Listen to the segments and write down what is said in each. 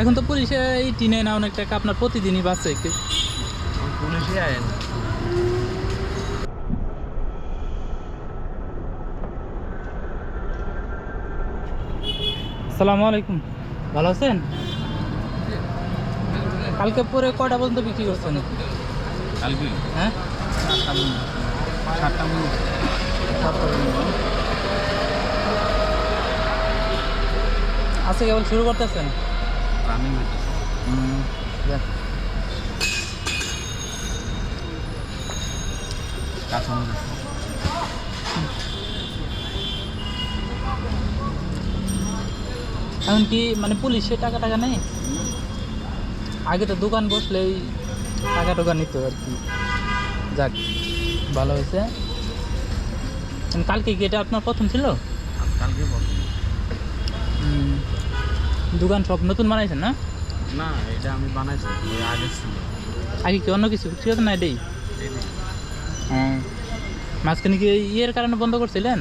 এখন তো পুলিশে এই টিনে না অনেক টাকা আপনার প্রতিদিনই বাঁচে পুলিশই আইন। আসসালামু আলাইকুম, ভালো আছেন? কালকে পরে কয়টা পর্যন্ত বিক্রি করছেন? কালকে হ্যাঁ, 7টা মিনিট। আজকে কেবল শুরু করতেছেন? রানিং হইতেছে। যাক। কাঁচামরিচ আছে। এখন কি মানে পুলিশে টাকা টাকা নেই? আগে তো দোকান বসলেই টাকা টাকা নিত আর কি। যাক, ভালো হয়েছে। কালকে কি এটা আপনার প্রথম ছিল? কালকে প্রথম। দোকান সব নতুন বানাইছেন না? না, এটা আমি বানাইছি, ওই আগে ছিল। আগে কি অন্য কিছু বিক্রি হতো না এটাই? হ্যাঁ, মাঝখানে কি ইয়ের কারণে বন্ধ করছিলেন?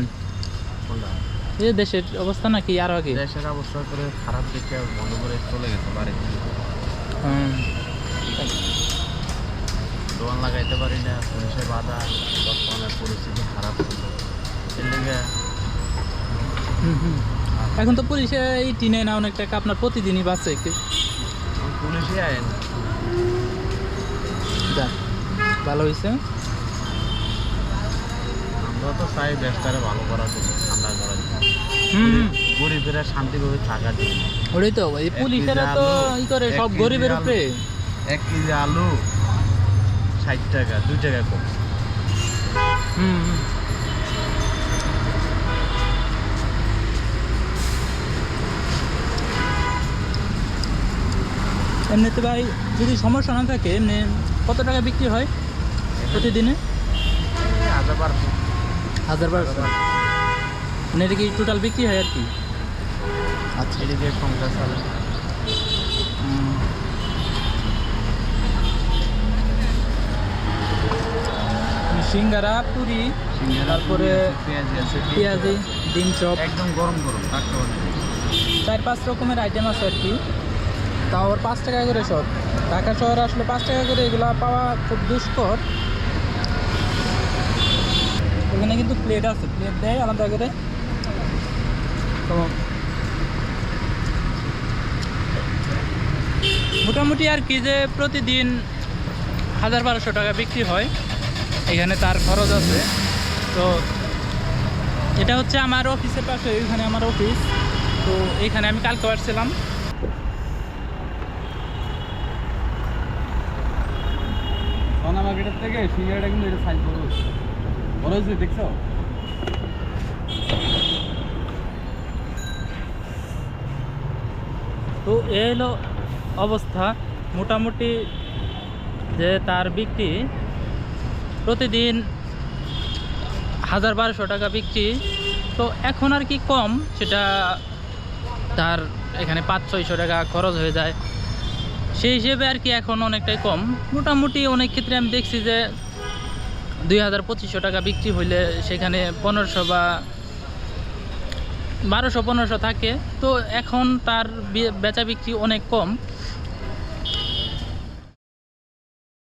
এই দেশের অবস্থা নাকি আরো আগে? দেশের অবস্থা করে খারাপ দেখে বন্ধ করে চলে গেছে বাড়িতে। দোকান লাগাইতে পারি না, পুলিশের বাধা, বর্তমানে পরিস্থিতি খারাপ ছিল। এর লেগে এখন তো পুলিশে এই টিনে না অনেক টাকা আপনার প্রতিদিনই বাঁচে পুলিশই আইন। যাক, ভালো হয়েছে। আমরা তো চাই দেশটারে ভালো করার জন্য, ঠান্ডা করার জন্য, গরিবেরা শান্তিভাবে থাকার জন্য। ওটাই তো, এই পুলিশেরা তো ই করে সব গরিবের উপরে। 1 কেজি আলু 60 টাকা, 2 টাকা কম। এমনিতে ভাই যদি সমস্যা না থাকে এমনি কত টাকা বিক্রি হয় প্রতিদিনে? 1000-1200। মানে এটা কি টোটাল বিক্রি হয় আর কি? আচ্ছা, এদিকে সংসার চলে। সিঙ্গারা, পুরি, তারপরে পেঁয়াজি আছে, পেঁয়াজি, ডিম চপ, একদম গরম গরম টাটকা বানাই। 4-5 রকমের আইটেম আছে আর কি। তাও আবার 5 টাকা করে সব। ঢাকা শহরে আসলে 5 টাকা করে এগুলো পাওয়া খুব দুষ্কর। এখানে কিন্তু প্লেট আছে, প্লেট দেয় আলাদা করে। তো মোটামুটি আর কি যে প্রতিদিন 1000-1200 টাকা বিক্রি হয়। এখানে তার খরচ আছে। তো এটা হচ্ছে আমার অফিসের পাশে, এখানে আমার অফিস। তো এখানে আমি কালকে আসছিলাম। সোনা মার্কেটের থেকে সিঙ্গারাটা কিন্তু এটা সাইজ বড় হচ্ছে, বড় হচ্ছে, দেখছো? তো এই হলো অবস্থা মোটামুটি, যে তার বিক্রি প্রতিদিন 1000-1200 টাকা বিক্রি। তো এখন আর কি কম, সেটা তার এখানে 500-600 টাকা খরচ হয়ে যায়, সেই হিসেবে আর কি এখন অনেকটাই কম। মোটামুটি অনেক ক্ষেত্রে আমি দেখছি যে 2000-2500 টাকা বিক্রি হইলে সেখানে 1500 বা 1200-1500 থাকে। তো এখন তার বেচা বিক্রি অনেক কম।